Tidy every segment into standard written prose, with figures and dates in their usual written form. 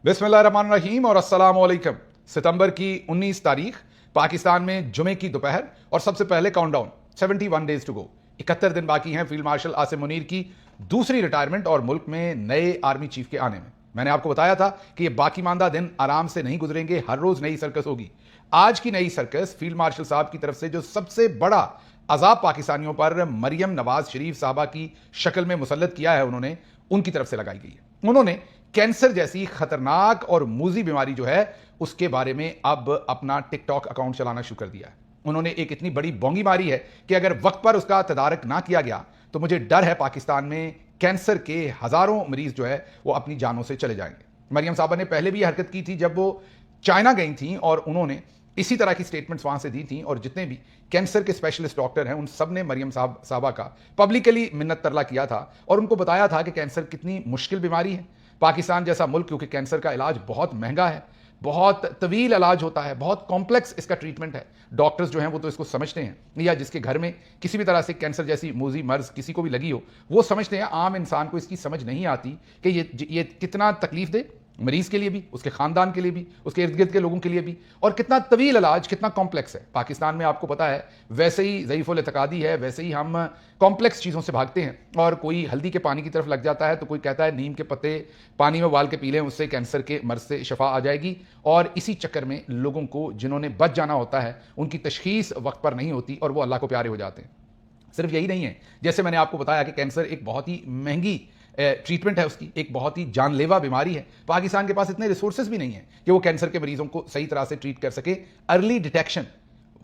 बिस्मिल्लाहिर्रहमानिर्रहीम और अस्सलाम वालेकुम। सितंबर की 19 तारीख पाकिस्तान में जुमे की दोपहर और सबसे पहले काउंटडाउन 71 डेज टू गो। 71 दिन बाकी हैं फील्ड मार्शल आसिम मुनीर की दूसरी रिटायरमेंट और मुल्क में नए आर्मी चीफ के आने में। मैंने आपको बताया था कि ये बाकी मानदा दिन आराम से नहीं गुजरेंगे, हर रोज नई सर्कस होगी। आज की नई सर्कस फील्ड मार्शल साहब की तरफ से जो सबसे बड़ा अजाब पाकिस्तानियों पर मरियम नवाज शरीफ साहबा की शक्ल में मुसल्लत किया है, उन्होंने उनकी तरफ से लगाई गई है। उन्होंने कैंसर जैसी खतरनाक और मूजी बीमारी जो है उसके बारे में अब अपना टिकटॉक अकाउंट चलाना शुरू कर दिया है। उन्होंने एक इतनी बड़ी बोंगी मारी है कि अगर वक्त पर उसका तदारक ना किया गया तो मुझे डर है पाकिस्तान में कैंसर के हजारों मरीज जो है वो अपनी जानों से चले जाएंगे। मरियम साहबा ने पहले भी हरकत की थी जब वो चाइना गई थी और उन्होंने इसी तरह की स्टेटमेंट्स वहां से दी थी, और जितने भी कैंसर के स्पेशलिस्ट डॉक्टर हैं उन सब ने मरियम साहबा का पब्लिकली मिन्नत तरला किया था और उनको बताया था कि कैंसर कितनी मुश्किल बीमारी है। पाकिस्तान जैसा मुल्क, क्योंकि कैंसर का इलाज बहुत महंगा है, बहुत तवील इलाज होता है, बहुत कॉम्प्लेक्स इसका ट्रीटमेंट है। डॉक्टर्स जो हैं वो तो इसको समझते हैं, या जिसके घर में किसी भी तरह से कैंसर जैसी मूजी मर्ज किसी को भी लगी हो वो समझते हैं। आम इंसान को इसकी समझ नहीं आती कि ये कितना तकलीफ दे मरीज के लिए भी, उसके खानदान के लिए भी, उसके इर्द गिर्द के लोगों के लिए भी, और कितना तवील इलाज, कितना कॉम्प्लेक्स है। पाकिस्तान में आपको पता है वैसे ही ज़ईफ़ुल इत्क़ादी है, वैसे ही हम कॉम्प्लेक्स चीज़ों से भागते हैं। और कोई हल्दी के पानी की तरफ लग जाता है तो कोई कहता है नीम के पत्ते पानी में उबाल के पी लें, उससे कैंसर के मर्ज से शफा आ जाएगी। और इसी चक्कर में लोगों को जिन्होंने बच जाना होता है उनकी तशखीस वक्त पर नहीं होती और वो अल्लाह को प्यारे हो जाते हैं। सिर्फ यही नहीं है, जैसे मैंने आपको बताया कि कैंसर एक बहुत ही महंगी ट्रीटमेंट है, उसकी एक बहुत ही जानलेवा बीमारी है। पाकिस्तान के पास इतने रिसोर्सेज भी नहीं है कि वो कैंसर के मरीजों को सही तरह से ट्रीट कर सके। अर्ली डिटेक्शन,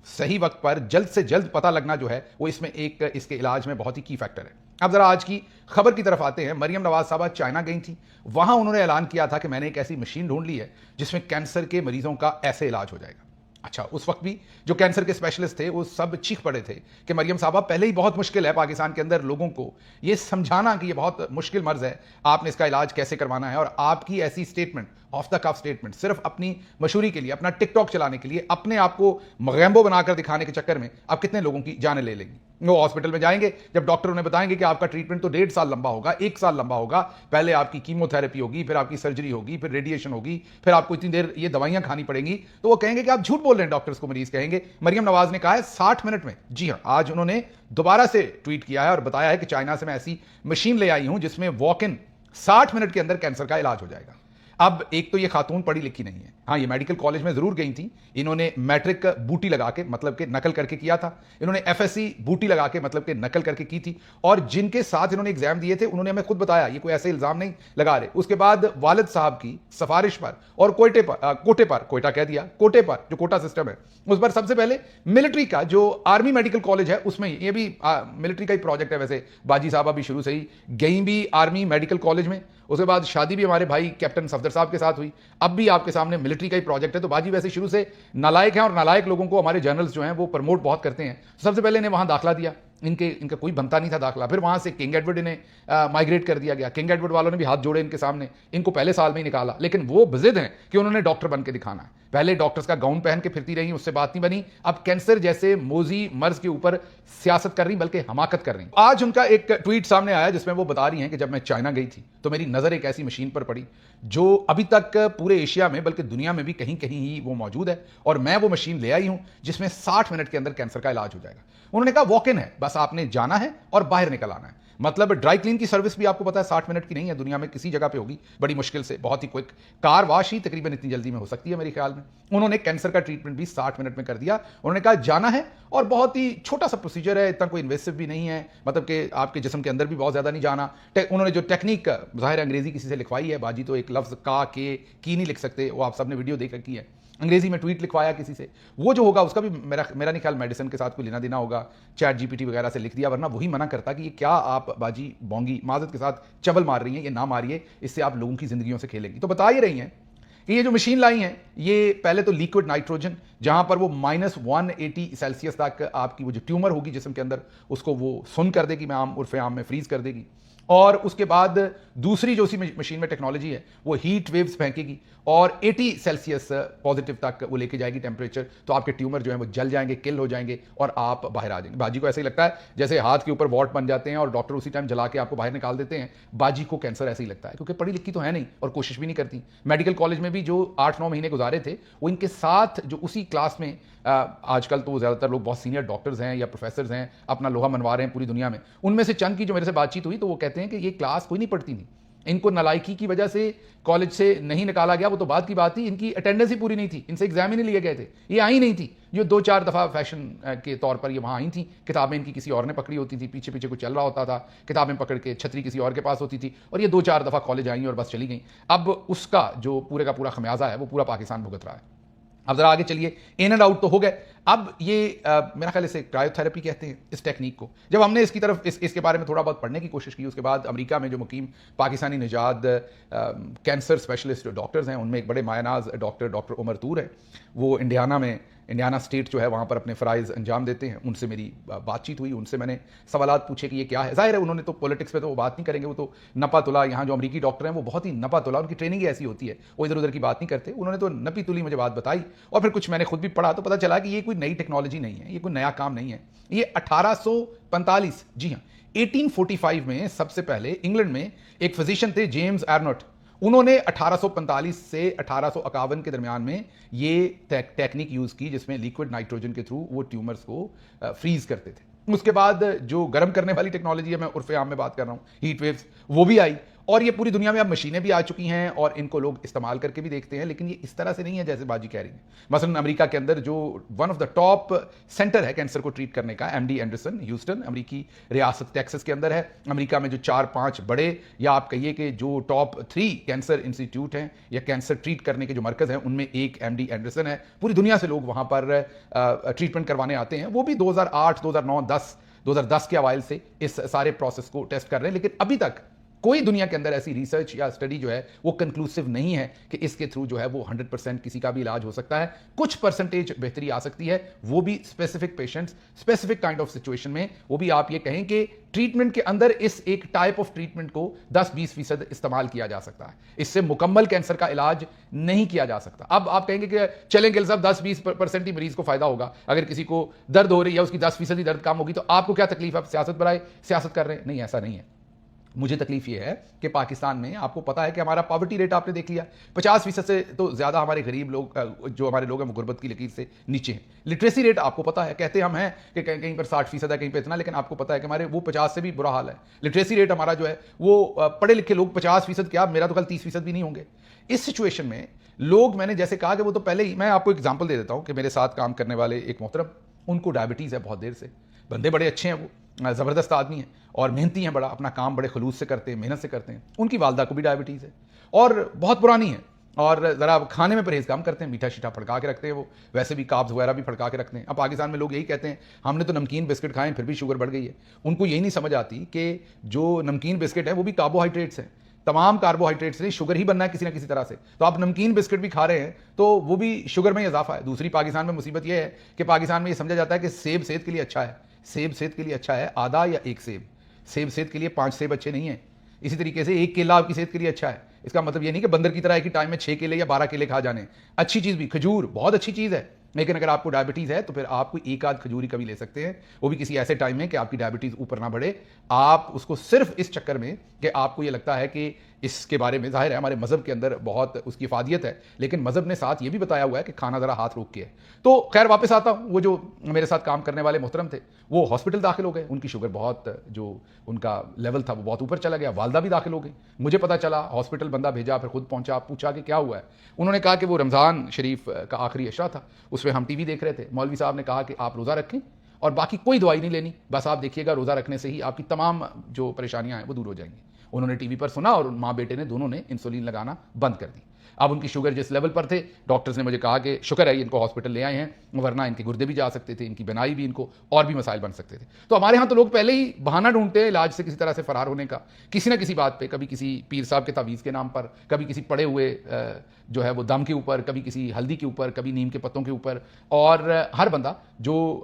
सही वक्त पर जल्द से जल्द पता लगना जो है वो इसमें एक इसके इलाज में बहुत ही की फैक्टर है। अब जरा आज की खबर की तरफ आते हैं। मरियम नवाज साहबा चाइना गई थी, वहां उन्होंने ऐलान किया था कि मैंने एक ऐसी मशीन ढूंढ ली है जिसमें कैंसर के मरीजों का ऐसे इलाज हो जाएगा। अच्छा, उस वक्त भी जो कैंसर के स्पेशलिस्ट थे वो सब चीख पड़े थे कि मरियम साहबा पहले ही बहुत मुश्किल है पाकिस्तान के अंदर लोगों को ये समझाना कि ये बहुत मुश्किल मर्ज है, आपने इसका इलाज कैसे करवाना है। और आपकी ऐसी statement, off the cuff statement, सिर्फ अपनी मशहूरी के लिए, अपना टिकटॉक चलाने के लिए, अपने आप को मगैम्बो बनाकर दिखाने के चक्कर में आप कितने लोगों की जानें ले लेंगी। वो हॉस्पिटल में जाएंगे, जब डॉक्टर उन्हें बताएंगे कि आपका ट्रीटमेंट तो 1.5 साल लंबा होगा, 1 साल लंबा होगा, पहले आपकी कीमोथेरेपी होगी, फिर आपकी सर्जरी होगी, फिर रेडिएशन होगी, फिर आपको इतनी देर ये दवाइयां खानी पड़ेंगी, तो वो कहेंगे कि आप झूठ बोल रहे हैं। डॉक्टर्स को मरीज कहेंगे। मरियम नवाज ने कहा है 60 मिनट में। जी हाँ, आज उन्होंने दोबारा से ट्वीट किया है और बताया है कि चाइना से मैं ऐसी मशीन ले आई हूं जिसमें वॉक इन 60 मिनट के अंदर कैंसर का इलाज हो जाएगा। अब एक तो ये खातून पढ़ी लिखी नहीं है, हाँ ये मेडिकल कॉलेज में जरूर गई थी, इन्होंने मैट्रिक बूटी लगा के मतलब के नकल करके किया था, इन्होंने एफएससी बूटी लगा के मतलब के नकल करके की थी, और जिनके साथ इन्होंने एग्जाम दिए थे उन्होंने हमें खुद बताया, ये कोई ऐसे इल्जाम नहीं लगा रहे। उसके बाद वालिद साहब की सिफारिश पर और कोटे पर जो कोटा सिस्टम है उस पर सबसे पहले मिलिट्री का जो आर्मी मेडिकल कॉलेज है उसमें, ये भी मिलिट्री का ही प्रोजेक्ट है वैसे, बाजी साहबा भी शुरू से ही गई भी आर्मी मेडिकल कॉलेज में। उसके बाद शादी भी हमारे भाई कैप्टन सफदर साहब के साथ हुई, अब भी आपके सामने मिलिट्री का ही प्रोजेक्ट है। तो बाजी वैसे शुरू से नालायक हैं और नालायक लोगों को हमारे जर्नल्स जो हैं वो प्रमोट बहुत करते हैं। सबसे पहले इन्हें वहां दाखिला दिया, इनका कोई बनता नहीं था दाखिला, फिर वहां से किंग एडवर्ड इन्हें माइग्रेट कर दिया गया। किंग एडवर्ड वालों ने भी हाथ जोड़े इनके सामने, इनको पहले साल में ही निकाला, लेकिन वो जिद हैं कि उन्होंने डॉक्टर बन के दिखाना है। पहले डॉक्टर्स का गाउन पहन के फिरती रही, उससे बात नहीं बनी, अब कैंसर जैसे मोजी मर्ज के ऊपर सियासत कर रही, बल्कि हमाकत कर रही। आज उनका एक ट्वीट सामने आया जिसमें वो बता रही हैं कि जब मैं चाइना गई थी तो मेरी नजर एक ऐसी मशीन पर पड़ी जो अभी तक पूरे एशिया में बल्कि दुनिया में भी कहीं कहीं ही वो मौजूद है, और मैं वो मशीन ले आई हूं जिसमें 60 मिनट के अंदर कैंसर का इलाज हो जाएगा। उन्होंने कहा वॉक इन है, बस आपने जाना है और बाहर निकल आना है। मतलब ड्राई क्लीन की सर्विस भी आपको पता है 60 मिनट की नहीं है, दुनिया में किसी जगह पे होगी, बड़ी मुश्किल से, बहुत ही क्विक कार वॉश ही तकरीबन इतनी जल्दी में हो सकती है मेरे ख्याल में। उन्होंने कैंसर का ट्रीटमेंट भी 60 मिनट में कर दिया। उन्होंने कहा जाना है, और बहुत ही छोटा सा प्रोसीजर है, इतना कोई इन्वेसिव भी नहीं है, मतलब कि आपके जिस्म के अंदर भी बहुत ज्यादा नहीं जाना। उन्होंने जो टेक्निक जाहिर अंग्रेजी किसी से लिखवाई है, बाजी तो एक लफ्ज का के की नहीं लिख सकते, वो आप सबने वीडियो देख रखी है, अंग्रेजी में ट्वीट लिखवाया किसी से, वो जो होगा उसका भी मेरा नहीं ख्याल मेडिसिन के साथ कोई लेना देना होगा, चैट जीपीटी वगैरह से लिख दिया, वरना वही मना करता कि ये क्या आप बाजी बोंगी माजत के साथ चबल मार रही हैं, ये ना मारिए, इससे आप लोगों की जिंदगियों से खेलेंगी। तो बता ही रही हैं कि ये जो मशीन लाई है ये पहले तो लिक्विड नाइट्रोजन, जहां पर वो -180 सेल्सियस तक आपकी वो जो ट्यूमर होगी जिस्म के अंदर उसको वो सुन कर देगी, मैं आम उर्फे आम में फ्रीज कर देगी। और उसके बाद दूसरी जो उसी मशीन में टेक्नोलॉजी है वो हीट वेव्स फेंकेगी और 80 सेल्सियस पॉजिटिव तक वो लेके जाएगी टेम्परेचर, तो आपके ट्यूमर जो है वो जल जाएंगे, किल हो जाएंगे और आप बाहर आ जाएंगे। बाजी को ऐसे ही लगता है जैसे हाथ के ऊपर वॉट बन जाते हैं और डॉक्टर उसी टाइम जला के आपको बाहर निकाल देते हैं, बाजी को कैंसर ऐसे ही लगता है, क्योंकि पढ़ी लिखी तो है नहीं और कोशिश भी नहीं करती। मेडिकल कॉलेज में भी जो 8-9 महीने गुजारे थे वो इनके साथ जो उसी क्लास में आजकल तो ज़्यादातर लोग बहुत सीनियर डॉक्टर्स हैं या प्रोफेसर्स हैं, अपना लोहा मनवा रहे हैं पूरी दुनिया में, उनमें से चंद की जो मेरे से बातचीत हुई तो वो कहते हैं कि ये क्लास कोई नहीं पढ़ती थी, इनको नालायकी की वजह से कॉलेज से नहीं निकाला गया, वो तो बात की बात थी, इनकी अटेंडेंस ही पूरी नहीं थी, इनसे एग्जाम ही नहीं लिए गए थे, ये आई नहीं थी, जो 2-4 दफ़ा फैशन के तौर पर ये वहाँ आई थी, किताबें इनकी किसी और ने पकड़ी होती थी, पीछे पीछे कुछ चल रहा होता था, किताबें पकड़ के छतरी किसी और के पास होती थी और ये 2-4 दफ़ा कॉलेज आई और बस चली गई। अब उसका जो पूरे का पूरा खमियाजा है वो पूरा पाकिस्तान भुगत रहा है। अब जरा आगे चलिए, इन एंड आउट तो हो गए। अब ये मेरा ख्याल इसे क्रायोथेरेपी कहते हैं इस टेक्निक को। जब हमने इसकी तरफ इसके बारे में थोड़ा बहुत पढ़ने की कोशिश की, उसके बाद अमेरिका में जो मुकीम पाकिस्तानी निजात कैंसर स्पेशलिस्ट डॉक्टर्स हैं उनमें एक बड़े मायनाज डॉक्टर उमर तूर है, वो इंडियाना स्टेट जो है वहाँ पर अपने फ़राइज़ अंजाम देते हैं। उनसे मेरी बातचीत हुई, उनसे मैंने सवालात पूछे कि ये क्या है। ज़ाहिर है उन्होंने तो पॉलिटिक्स पे तो वो बात नहीं करेंगे, वो तो नपा तुला, यहाँ जो अमरीकी डॉक्टर हैं वो बहुत ही नपा तुला, उनकी ट्रेनिंग ही ऐसी होती है, वो इधर उधर की बात नहीं करते। उन्होंने तो नपी तुली मुझे बात बताई और फिर कुछ मैंने खुद भी पढ़ा तो पता चला कि ये कोई नई टेक्नोलॉजी नहीं है, ये कोई नया काम नहीं है। ये 1845, जी हाँ 1845 में सबसे पहले इंग्लैंड में एक फिजिशियन थे जेम्स आर्नोट, उन्होंने 1845 से 1851 के दरमियान में ये टेक्निक यूज की जिसमें लिक्विड नाइट्रोजन के थ्रू वो ट्यूमर्स को फ्रीज करते थे। उसके बाद जो गर्म करने वाली टेक्नोलॉजी है, मैं उर्फे आम में बात कर रहा हूं, हीट वेव्स, वो भी आई और ये पूरी दुनिया में अब मशीनें भी आ चुकी हैं और इनको लोग इस्तेमाल करके भी देखते हैं, लेकिन ये इस तरह से नहीं है जैसे बाजी कह रही है। मसलन अमेरिका के अंदर जो one of the top centre है कैंसर को ट्रीट करने का, MD एंडरसन ह्यूस्टन, अमेरिकी रियासत टेक्सास के अंदर है। अमेरिका में जो 4-5 बड़े या आप कहिए कि जो टॉप 3 कैंसर इंस्टीट्यूट हैं या कैंसर ट्रीट करने के जो मरकज़ हैं उनमें एक MD एंडरसन है। पूरी दुनिया से लोग वहाँ पर ट्रीटमेंट करवाने आते हैं। वो भी 2008, 2009, 2010 के हवाले से इस सारे प्रोसेस को टेस्ट कर रहे हैं, लेकिन अभी तक कोई दुनिया के अंदर ऐसी रिसर्च या स्टडी जो है वो कंक्लूसिव नहीं है कि इसके थ्रू जो है वो 100% किसी का भी इलाज हो सकता है। कुछ परसेंटेज बेहतरी आ सकती है, वो भी specific patients, specific kind of situation में। वो भी आप ये कहें कि ट्रीटमेंट के अंदर इस एक टाइप ऑफ ट्रीटमेंट को 10-20% इस्तेमाल किया जा सकता है, इससे मुकम्मल कैंसर का इलाज नहीं किया जा सकता। अब आप कहेंगे कि चलें गिल साहब 10-20% ही मरीज को फायदा होगा, अगर किसी को दर्द हो रही है उसकी 10% ही दर्द कम होगी तो आपको क्या तकलीफ है, आप सियासत बनाए सियासत कर रहे हैं? नहीं, ऐसा नहीं है। मुझे तकलीफ ये है कि पाकिस्तान में आपको पता है कि हमारा पॉवर्टी रेट आपने देख लिया 50% से तो ज़्यादा हमारे गरीब लोग जो हमारे लोग हैं वो गुर्बत की लकीर से नीचे हैं। लिटरेसी रेट आपको पता है, कहते हम हैं कि कहीं पर 60% है, कहीं पर इतना, लेकिन आपको पता है कि हमारे वो 50 से भी बुरा हाल है। लिटरेसी रेट हमारा जो है वो पढ़े लिखे लोग 50% क्या, मेरा तो कल 30% भी नहीं होंगे। इस सिचुएशन में लोग, मैंने जैसे कहा कि वो तो पहले ही, मैं आपको एग्जाम्पल दे देता हूँ कि मेरे साथ काम करने वाले एक मोहतरम, उनको डायबिटीज़ है बहुत देर से, बंदे बड़े अच्छे हैं, वो ज़बरदस्त आदमी है और मेहनती हैं, बड़ा अपना काम बड़े खलूस से करते हैं, मेहनत से करते हैं। उनकी वालदा को भी डायबिटीज़ है और बहुत पुरानी है और ज़रा खाने में परहेज़ काम करते हैं, मीठा शीठा फड़का के रखते हैं, वो वैसे भी काब्स वगैरह भी फड़का के रखते हैं। अब पाकिस्तान में लोग यही कहते हैं हमने तो नमकीन बिस्किट खाएं फिर भी शुगर बढ़ गई है। उनको यही नहीं समझ आती कि जो नमकीन बिस्किट है वो भी कार्बोहाइड्रेट्स हैं, तमाम कार्बोहाइड्रेट्स से शुगर ही बनना है किसी ना किसी तरह से। तो आप नमकीन बिस्किट भी खा रहे हैं तो वो भी शुगर में इजाफा है। दूसरी पाकिस्तान में मुसीबत यह है कि पाकिस्तान में ये समझा जाता है कि सेब सेहत के लिए अच्छा है, सेब सेहत के लिए अच्छा है, आधा या एक सेब, सेब सेहत के लिए 5 सेब अच्छे नहीं है। इसी तरीके से एक केला आपकी सेहत के लिए अच्छा है, इसका मतलब ये नहीं कि बंदर की तरह एक ही टाइम में 6 केले या 12 केले खा जाने। अच्छी चीज़ भी खजूर बहुत अच्छी चीज़ है, लेकिन अगर आपको डायबिटीज़ है तो फिर आप कोई एक आध खजूरी कभी ले सकते हैं, वो भी किसी ऐसे टाइम में कि आपकी डायबिटीज़ ऊपर ना बढ़े। आप उसको सिर्फ इस चक्कर में कि आपको ये लगता है कि इसके बारे में, जाहिर है हमारे मज़हब के अंदर बहुत उसकी इफादियत है, लेकिन मज़हब ने साथ ये भी बताया हुआ है कि खाना ज़रा हाथ रोक के है। तो खैर वापस आता हूँ, वो जो मेरे साथ काम करने वाले मोहतरम थे वो हॉस्पिटल दाखिल हो गए, उनकी शुगर बहुत, जो उनका लेवल था वो बहुत ऊपर चला गया। वालदा भी दाखिल हो गई, मुझे पता चला, हॉस्पिटल बंदा भेजा, फिर खुद पहुंचा, पूछा कि क्या हुआ है। उन्होंने कहा कि वो रमज़ान शरीफ का आखिरी अशरा था, उसमें हम टीवी देख रहे थे, मौलवी साहब ने कहा कि आप रोज़ा रखें और बाकी कोई दवाई नहीं लेनी, बस आप देखिएगा रोज़ा रखने से ही आपकी तमाम जो परेशानियां हैं वो दूर हो जाएंगी। उन्होंने टीवी पर सुना और माँ बेटे ने दोनों ने इंसुलिन लगाना बंद कर दी। अब उनकी शुगर जिस लेवल पर थे, डॉक्टर्स ने मुझे कहा कि शुक्र है इनको हॉस्पिटल ले आए हैं, वरना इनके गुर्दे भी जा सकते थे, इनकी बनाई भी, इनको और भी मसाइल बन सकते थे। तो हमारे यहाँ तो लोग पहले ही बहाना ढूंढते हैं इलाज से किसी तरह से फरार होने का, किसी ना किसी बात पे, कभी किसी पीर साहब के तावीज़ के नाम पर, कभी किसी पड़े हुए जो है वो दम के ऊपर, कभी किसी हल्दी के ऊपर, कभी नीम के पत्तों के ऊपर, और हर बंदा जो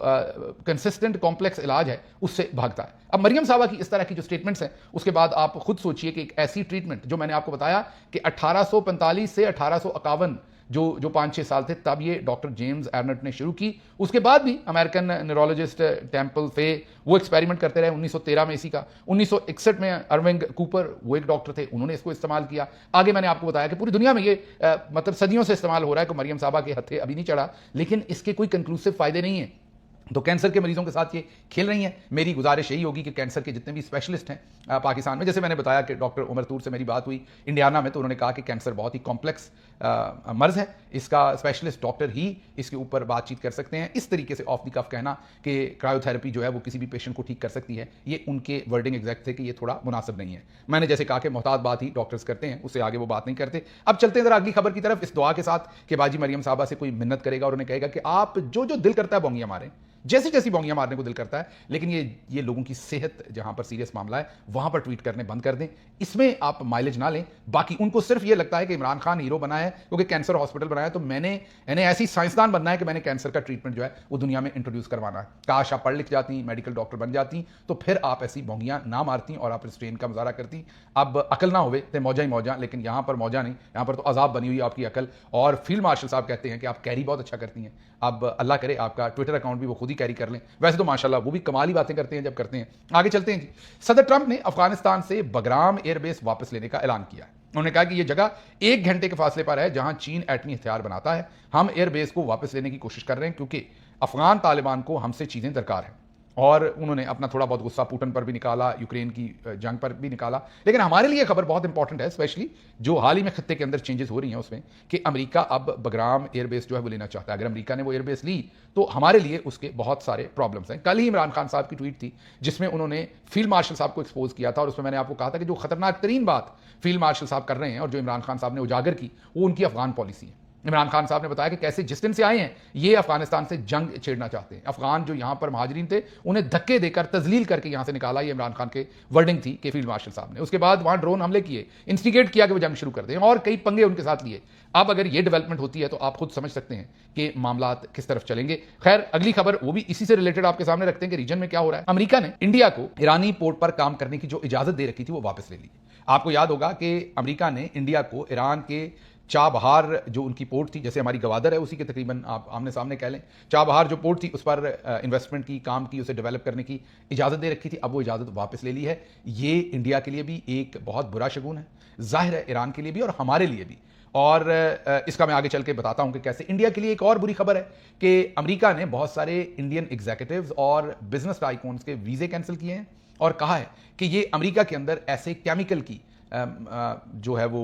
कंसिस्टेंट कॉम्प्लेक्स इलाज है उससे भागता है। अब मरियम साहबा की इस तरह की जो स्टेटमेंट्स हैं, उसके बाद आप खुद सोचिए कि एक ऐसी ट्रीटमेंट जो मैंने आपको बताया कि 1845 से 1851 जो 5-6 साल थे, तब ये डॉक्टर जेम्स एर्नट ने शुरू की। उसके बाद भी अमेरिकन न्यूरोलॉजिस्ट टेम्पल फे वो एक्सपेरिमेंट करते रहे। 1913 में इसी का, 1961 में अर्विंग कूपर वो एक डॉक्टर थे, उन्होंने इसको इस्तेमाल किया। आगे मैंने आपको बताया कि पूरी दुनिया में ये मतलब सदियों से इस्तेमाल हो रहा है, कि मरियम साहबा के हथे अभी नहीं चढ़ा, लेकिन इसके कोई कंक्लूसिव फायदे नहीं है। तो कैंसर के मरीजों के साथ ये खेल रही हैं। मेरी गुजारिश यही होगी कि कैंसर के जितने भी स्पेशलिस्ट हैं पाकिस्तान में, जैसे मैंने बताया कि डॉक्टर उमर तूर से मेरी बात हुई इंडियाना में, तो उन्होंने कहा कि कैंसर बहुत ही कॉम्प्लेक्स मर्ज है, इसका स्पेशलिस्ट डॉक्टर ही इसके ऊपर बातचीत कर सकते हैं। इस तरीके से ऑफ द कफ कहना कि क्रायोथेरेपी जो है वो किसी भी पेशेंट को ठीक कर सकती है, ये उनके वर्डिंग एग्जैक्ट थे कि ये थोड़ा मुनासिब नहीं है। मैंने जैसे कहा कि मोहतात बात ही डॉक्टर्स करते हैं, उससे आगे वो बात नहीं करते। अब चलते हैं जरा अगली खबर की तरफ, इस दुआ के साथ कि बाजी मरियम साहबा से कोई मिन्नत करेगा और उन्हें कहेगा कि आप जो जो दिल करता है बोंगियां मारें, जैसी जैसी बोंगियां मारने को दिल करता है, लेकिन ये लोगों की सेहत जहां पर सीरियस मामला है वहां पर ट्वीट करने बंद कर दें। इसमें आप माइलेज ना लें। बाकी उनको सिर्फ ये लगता है कि इमरान खान हीरो बना है क्योंकि कैंसर हॉस्पिटल बनाया, तो मैंने ऐसी साइंसदान बनना है कि मैंने कैंसर का ट्रीटमेंट जो है वो दुनिया में इंट्रोड्यूस करवाना है। काश आप पढ़ लिख जाती, मेडिकल डॉक्टर बन जाती, तो फिर आप ऐसी बोंगियां ना मारती और आप स्ट्रेन का मुजाहरा करती। अब अकल ना होवे तो मौजा ही मौजा, लेकिन यहां पर मौजा नहीं, यहां पर तो अजाब बनी हुई आपकी अकल। और फील्ड मार्शल साहब कहते हैं कि आप कैरी बहुत अच्छा करती हैं। अब अल्लाह करे आपका ट्विटर अकाउंट भी वो खुद ही कैरी कर लें। वैसे तो माशाल्लाह वो भी कमाली बातें करते हैं जब करते हैं। आगे चलते हैं जी। सदर ट्रंप ने अफगानिस्तान से बगराम एयरबेस वापस लेने का ऐलान किया है। उन्होंने कहा कि यह जगह 1 घंटे के फासले पर है जहां चीन एटमी हथियार बनाता है। हम एयरबेस को वापस लेने की कोशिश कर रहे हैं क्योंकि अफगान तालिबान को हमसे चीजें दरकार हैं। और उन्होंने अपना थोड़ा बहुत गुस्सा पुतिन पर भी निकाला, यूक्रेन की जंग पर भी निकाला। लेकिन हमारे लिए खबर बहुत इंपॉर्टेंट है, स्पेशली जो हाल ही में खत्ते के अंदर चेंजेस हो रही हैं उसमें, कि अमेरिका अब बगराम एयरबेस जो है वो लेना चाहता है। अगर अमेरिका ने वो एयरबेस ली तो हमारे लिए उसके बहुत सारे प्रॉब्लम्स हैं। कल ही इमरान खान साहब की ट्वीट थी जिसमें उन्होंने फील्ड मार्शल साहब को एक्सपोज किया था, और उसमें मैंने आपको कहा था कि जो खतरनाक तरीन बात फील्ड मार्शल साहब कर रहे हैं और जो इमरान खान साहब ने उजागर की, वो उनकी अफगान पॉलिसी है। इमरान खान साहब ने बताया कि कैसे जिस दिन से आए हैं ये अफगानिस्तान से जंग छेड़ना चाहते हैं। अफगान जो यहां पर महाजरीन थे उन्हें धक्के देकर, तजलील करके यहां से निकाला, ये इमरान खान के वर्डिंग थी कि फील्ड मार्शल साहब ने। उसके बाद वहां ड्रोन हमले किए, इंस्टिगेट किया कि वो जंग शुरू कर दें, और कई पंगे उनके साथ लिए। अब अगर ये डेवलपमेंट होती है तो आप खुद समझ सकते हैं कि मामला किस तरफ चलेंगे। खैर, अगली खबर वो भी इसी से रिलेटेड आपके सामने रखते हैं कि रीजन में क्या हो रहा है। अमेरिका ने इंडिया को ईरानी पोर्ट पर काम करने की जो इजाजत दे रखी थी वो वापस ले ली। आपको याद होगा कि अमेरिका ने इंडिया को ईरान के चाबहार जो उनकी पोर्ट थी, जैसे हमारी गवादर है उसी के तकरीबन आप आमने सामने कह लें, चाबहार जो पोर्ट थी उस पर इन्वेस्टमेंट की, काम की, उसे डेवलप करने की इजाज़त दे रखी थी। अब वो इजाज़त वापस ले ली है। ये इंडिया के लिए भी एक बहुत बुरा शगुन है, जाहिर है ईरान के लिए भी और हमारे लिए भी। और इसका मैं आगे चल के बताता हूं कि कैसे। इंडिया के लिए एक और बुरी खबर है कि अमेरिका ने बहुत सारे इंडियन एग्जीक्यूटिव्स और बिजनेस टाइकून्स के वीज़े कैंसिल किए हैं और कहा है कि ये अमेरिका के अंदर ऐसे केमिकल की जो है वो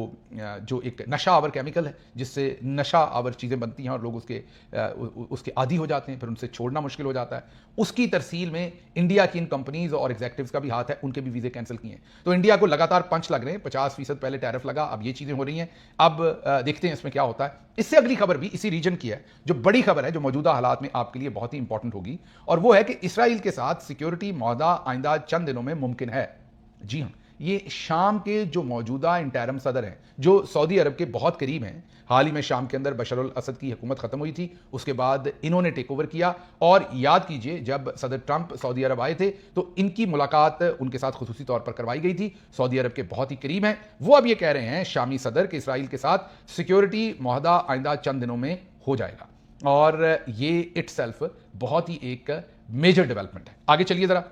जो एक नशा आवर केमिकल है जिससे नशा आवर चीज़ें बनती हैं और लोग उसके आदी हो जाते हैं, फिर उनसे छोड़ना मुश्किल हो जाता है। उसकी तरसील में इंडिया की इन कंपनीज और एग्जीक्यूटिव्स का भी हाथ है, उनके भी वीज़े कैंसिल किए हैं। तो इंडिया को लगातार पंच लग रहे हैं। 50% पहले टैरिफ लगा, अब ये चीज़ें हो रही हैं। अब देखते हैं इसमें क्या होता है। इससे अगली खबर भी इसी रीजन की है, जो बड़ी खबर है, जो मौजूदा हालात में आपके लिए बहुत ही इंपॉर्टेंट होगी, और वो है कि इसराइल के साथ सिक्योरिटी मुआहदा आइंदा चंद दिनों में मुमकिन है। जी हाँ, ये शाम के जो मौजूदा इंटरिम सदर हैं, जो सऊदी अरब के बहुत करीब हैं, हाल ही में शाम के अंदर बशर अल असद की हुकूमत खत्म हुई थी, उसके बाद इन्होंने टेक ओवर किया। और याद कीजिए जब सदर ट्रंप सऊदी अरब आए थे तो इनकी मुलाकात उनके साथ खुसूसी तौर पर करवाई गई थी। सऊदी अरब के बहुत ही करीब हैं। वो अब ये कह रहे हैं शामी सदर के इसराइल के साथ सिक्योरिटी मुआहदा आइंदा चंद दिनों में हो जाएगा, और ये इटसेल्फ बहुत ही एक मेजर डेवलपमेंट है। आगे चलिए जरा,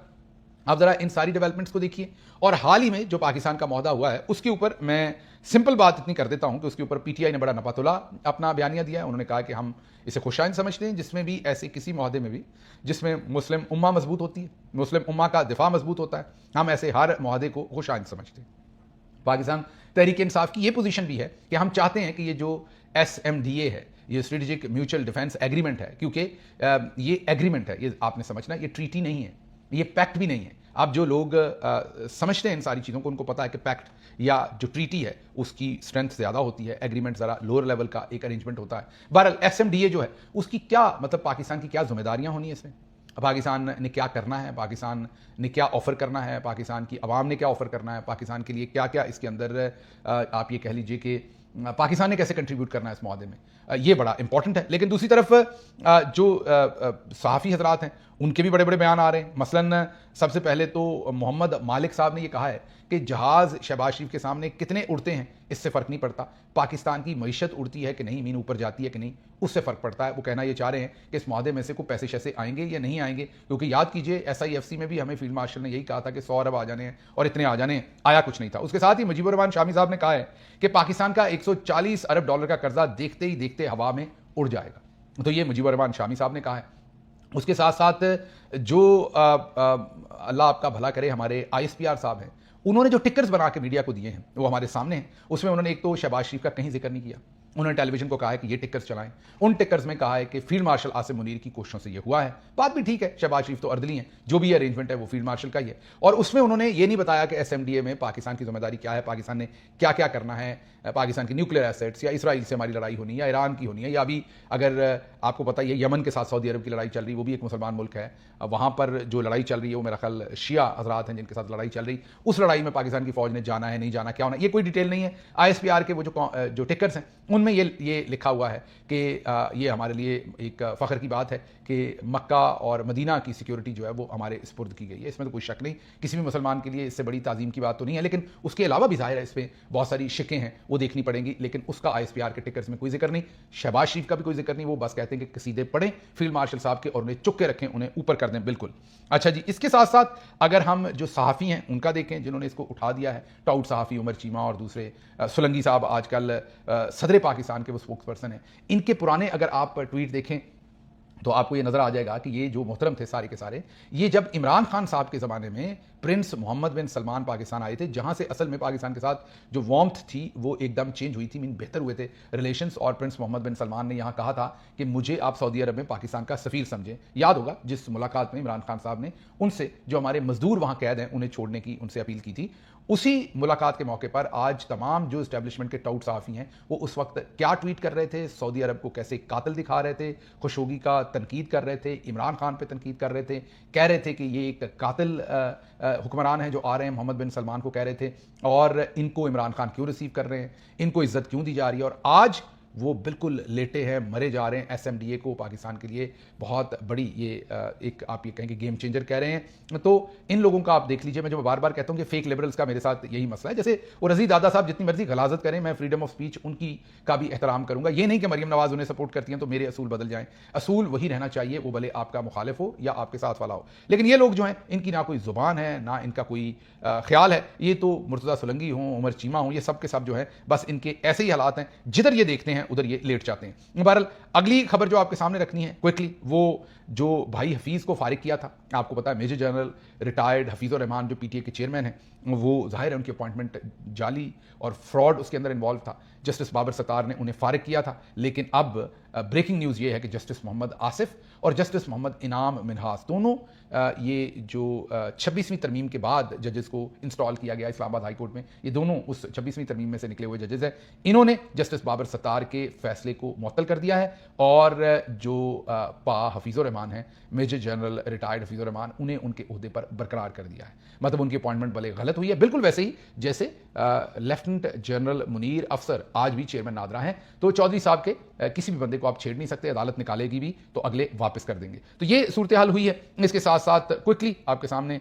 आप जरा इन सारी डेवलपमेंट्स को देखिए। और हाल ही में जो पाकिस्तान का मुआहदा हुआ है उसके ऊपर मैं सिंपल बात इतनी कर देता हूं कि उसके ऊपर पीटीआई ने बड़ा नपातुला अपना बयानिया दिया है। उन्होंने कहा कि हम इसे खुशाइन समझते हैं जिसमें भी ऐसे किसी मुआहदे में भी जिसमें मुस्लिम उम्मा मजबूत होती है, मुस्लिम उम्मा का दिफा मजबूत होता है, हम ऐसे हर मुआहदे को खुशाइन समझते हैं। पाकिस्तान तहरीक इंसाफ की ये पोजीशन भी है कि हम चाहते हैं कि ये जो SMDA है, ये स्ट्रेटेजिक म्यूचुअल डिफेंस एग्रीमेंट है, क्योंकि ये एग्रीमेंट है, ये आपने समझना, ये ट्रीटी नहीं है, ये पैक्ट भी नहीं है। अब जो लोग समझते हैं इन सारी चीज़ों को, उनको पता है कि पैक्ट या जो ट्रीटी है उसकी स्ट्रेंथ ज़्यादा होती है, एग्रीमेंट ज़रा लोअर लेवल का एक अरेंजमेंट होता है। बहरहाल एसएमडीए जो है उसकी क्या मतलब पाकिस्तान की क्या जिम्मेदारियां होनी है इसमें, पाकिस्तान ने क्या करना है, पाकिस्तान ने क्या ऑफ़र करना है, पाकिस्तान की आवाम ने क्या ऑफ़र करना है, पाकिस्तान के लिए क्या क्या इसके अंदर आप ये कह लीजिए कि पाकिस्तान ने कैसे कंट्रीब्यूट करना है इस माहदे में, ये बड़ा इंपॉर्टेंट है। लेकिन दूसरी तरफ जो सहाफ़ी हजरात हैं उनके भी बड़े बड़े बयान आ रहे हैं। मसलन सबसे पहले तो मोहम्मद मालिक साहब ने यह कहा है कि जहाज़ शहबाज शरीफ के सामने कितने उड़ते हैं इससे फ़र्क नहीं पड़ता, पाकिस्तान की मईशत उड़ती है कि नहीं, मीन ऊपर जाती है कि नहीं, उससे फ़र्क पड़ता है। वो कहना ये चाह रहे हैं कि इस माहदे में से कोई पैसे शैसे आएंगे या नहीं आएंगे, क्योंकि याद कीजिए SIFC में भी हमें फील्ड मार्शल ने यही कहा था कि 100 अरब आ जाने हैं और इतने आ जाने हैं, आया कुछ नहीं था। उसके साथ ही मुजीबुर रहमान शामी साहब ने कहा है कि पाकिस्तान का 140 अरब डॉलर का कर्जा देखते ही देखते हवा में उड़ जाएगा। तो ये मुजीबुर रहमान शामी साहब ने कहा है। उसके साथ साथ जो अल्लाह आपका भला करे हमारे ISPR साहब हैं, उन्होंने जो टिकर्स बना के मीडिया को दिए हैं वो हमारे सामने हैं। उसमें उन्होंने एक तो शहबाज शरीफ का कहीं जिक्र नहीं किया, उन्होंने टेलीविजन को कहा है कि ये टिकर्स चलाएं। उन टिकर्स में कहा है कि फील्ड मार्शल आसिम मुनीर की कोशिशों से ये हुआ है। बात भी ठीक है, शहबाज शरीफ तो अर्दली हैं, जो भी अरेंजमेंट है वो फील्ड मार्शल का ही है। और उसमें उन्होंने ये नहीं बताया कि SMDA में पाकिस्तान की जिम्मेदारी क्या है, पाकिस्तान ने क्या क्या करना है, पाकिस्तान की न्यूक्लियर एसेट्स या इसराइल से हमारी लड़ाई होनी है या ईरान की होनी है, या अभी अगर आपको पता ही है यमन के साथ सऊदी अरब की लड़ाई चल रही, वो भी एक मुसलमान मुल्क है, वहाँ पर जो लड़ाई चल रही है वो मेरा ख्याल शिया हजरात हैं जिनके साथ लड़ाई चल रही, उस लड़ाई में पाकिस्तान की फौज ने जाना है नहीं जाना, क्या होना, ये कोई डिटेल नहीं है। ISPR के वो जो टिकर्स हैं उनमें ये लिखा हुआ है कि ये हमारे लिए एक फ़ख्र की बात है कि मक्का और मदीना की सिक्योरिटी जो है वो हमारे स्पुर्द की गई है। इसमें तो कोई शक नहीं, किसी भी मुसलमान के लिए इससे बड़ी ताज़ीम की बात तो नहीं है। लेकिन उसके अलावा भी ज़ाहिर है इसमें बहुत सारी शिकें हैं, वो देखनी पड़ेंगी। लेकिन उसका ISPR के टिकर्स में कोई जिक्र नहीं, शहबाज शरीफ का भी कोई जिक्र नहीं। वो बस कहते हैं कि सीधे पढ़ें फील्ड मार्शल साहब के और उन्हें चुप के रखें, उन्हें ऊपर कर दें। बिल्कुल अच्छा जी। इसके साथ साथ अगर हम जो सहाफ़ी हैं उनका देखें जिन्होंने इसको उठा दिया है, टाउट सहाफ़ी उमर चीमा और दूसरे सुलंगी साहब आजकल सदर पाकिस्तान के वो स्पोक्स पर्सन हैं, इनके पुराने अगर आप ट्वीट देखें तो आपको ये नज़र आ जाएगा कि ये जो मोहतरम थे सारे के सारे, ये जब इमरान खान साहब के ज़माने में प्रिंस मोहम्मद बिन सलमान पाकिस्तान आए थे, जहाँ से असल में पाकिस्तान के साथ जो वार्मथ थी वो एकदम चेंज हुई थी, मीन बेहतर हुए थे रिलेशंस। और प्रिंस मोहम्मद बिन सलमान ने यहाँ कहा था कि मुझे आप सऊदी अरब में पाकिस्तान का सफ़ीर समझें। याद होगा जिस मुलाकात में इमरान खान साहब ने उनसे जो हमारे मजदूर वहाँ कैद हैं उन्हें छोड़ने की उनसे अपील की थी। उसी मुलाकात के मौके पर आज तमाम जो इस्टेब्लिशमेंट के टाउट सहाफ़ी हैं वो उस वक्त क्या ट्वीट कर रहे थे, सऊदी अरब को कैसे कातिल दिखा रहे थे, खुशोगी का तनकीद कर रहे थे, इमरान खान पे तनकीद कर रहे थे, कह रहे थे कि ये एक कातिल हुक्मरान है जो आ रहे हैं, मोहम्मद बिन सलमान को कह रहे थे, और इनको इमरान खान क्यों रिसीव कर रहे हैं, इनको इज्जत क्यों दी जा रही है। और आज वो बिल्कुल लेटे हैं, मरे जा रहे हैं। SMDA को पाकिस्तान के लिए बहुत बड़ी ये एक आप ये कहेंगे गेम चेंजर कह रहे हैं। तो इन लोगों का आप देख लीजिए, मैं जो बार बार कहता हूँ कि फेक लिबरल्स का मेरे साथ यही मसला है। जैसे वो रज़ी दादा साहब जितनी मर्जी गलाजत करें, मैं फ्रीडम ऑफ स्पीच उनकी का भी एहतराम करूँगा। ये नहीं कि मरियम नवाज उन्हें सपोर्ट करती हैं तो मेरे असूल बदल जाएँ, असूल वही रहना चाहिए, वो भले आपका मुखालिफ हो या आपके साथ वाला हो। लेकिन ये लोग जो हैं इनकी ना कोई ज़ुबान है ना इनका कोई ख्याल है। ये तो मुर्तज़ा सुलंगी हों, उमर चीमा हों, ये सब के सब जो है बस इनके ऐसे ही हालात हैं, जिधर ये देखते हैं उधर ये लेट जाते हैं। बहरहाल अगली खबर जो आपके सामने रखनी है क्विकली, वो जो भाई हफीज़ को फारिग किया था, आपको पता है मेजर जनरल रिटायर्ड हफीज़ुर रहमान जो PTA के चेयरमैन हैं, वो जाहिर है उनकी अपॉइंटमेंट जाली और फ्रॉड उसके अंदर इन्वॉल्व था। जस्टिस बाबर सत्तार ने उन्हें फारिग किया था। लेकिन अब ब्रेकिंग न्यूज़ ये है कि जस्टिस मोहम्मद आसिफ और जस्टिस मोहम्मद इनाम मिनहास दोनों ये जो 26वीं तरमीम के बाद जजेस को इंस्टॉल किया गया इस्लामाबाद हाई कोर्ट में, ये दोनों उस 26वीं तरमीम में से निकले हुए जजेस हैं। इन्होंने जस्टिस बाबर सत्तार के फैसले को मुअत्तल कर दिया है और जो पा हफीज़ुर रहमान हैं, मेजर जनरल रिटायर्ड हफीज़ुर रहमान, उन्हें उनके ओहदे पर बरकरार कर दिया है। मतलब उनकी अपॉइंटमेंट भले गलत हुई है, बिल्कुल वैसे ही जैसे लेफ्टिनेंट जनरल मुनीर अफसर आज भी चेयरमैन नादरा हैं। तो चौधरी साहब के किसी भी बंदे को आप छेड़ नहीं सकते, अदालत निकालेगी भी तो अगले वापस कर देंगे। तो ये सूरत हाल हुई है। इसके साथ साथ क्विकली आपके सामने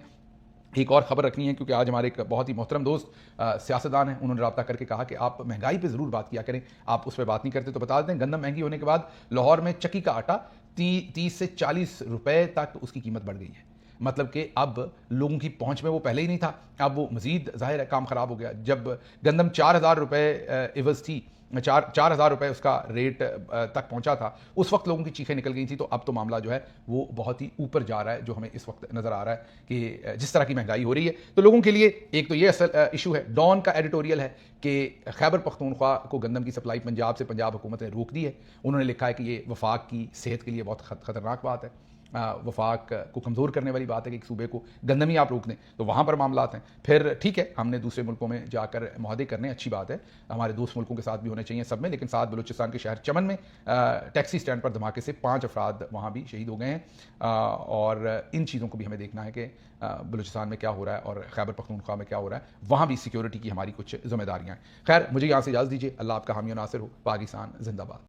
एक और खबर रखनी है, क्योंकि आज हमारे एक बहुत ही मोहतरम दोस्त सियासतदान हैं, उन्होंने रब्ता करके कहा कि आप महंगाई पे ज़रूर बात किया करें, आप उस पर बात नहीं करते। तो बता दें, गंदम महंगी होने के बाद लाहौर में चक्की का आटा 30 से 40 रुपए तक उसकी कीमत बढ़ गई है। मतलब कि अब लोगों की पहुंच में वो पहले ही नहीं था, अब वो मजीद जाहिर है काम ख़राब हो गया। जब गंदम 4000 रुपये इवज़ थी, 4,000 रुपये उसका रेट तक पहुंचा था, उस वक्त लोगों की चीखें निकल गई थी। तो अब तो मामला जो है वो बहुत ही ऊपर जा रहा है, जो हमें इस वक्त नज़र आ रहा है कि जिस तरह की महंगाई हो रही है। तो लोगों के लिए एक तो ये असल इशू है। डॉन का एडिटोरियल है कि खैबर पख्तूनख्वा को गंदम की सप्लाई पंजाब से पंजाब हुकूमत ने रोक दी है। उन्होंने लिखा है कि ये वफाक की सेहत के लिए बहुत ख़तरनाक बात है। वफाक को कमज़ोर करने वाली बात है कि एक सूबे को गंदमी आप रोक दें, तो वहाँ पर मामलात हैं। फिर ठीक है, हमने दूसरे मुल्कों में जाकर मुआहदे करने, अच्छी बात है, हमारे दोस्त मुल्कों के साथ भी होने चाहिए सब में, लेकिन साथ बलूचिस्तान के शहर चमन में टैक्सी स्टैंड पर धमाके से 5 अफराद वहाँ भी शहीद हो गए हैं। और इन चीज़ों को भी हमें देखना है कि बलूचिस्तान में क्या हो रहा है और खैबर पख्तूनख्वा में क्या हो रहा है, वहाँ भी सिक्योरिटी की हमारी कुछ जिम्मेदारियाँ हैं। खैर, मुझे यहाँ से इजाज़त दीजिए। अल्लाह आपका हामी और नासिर हो। पाकिस्तान जिंदाबाद।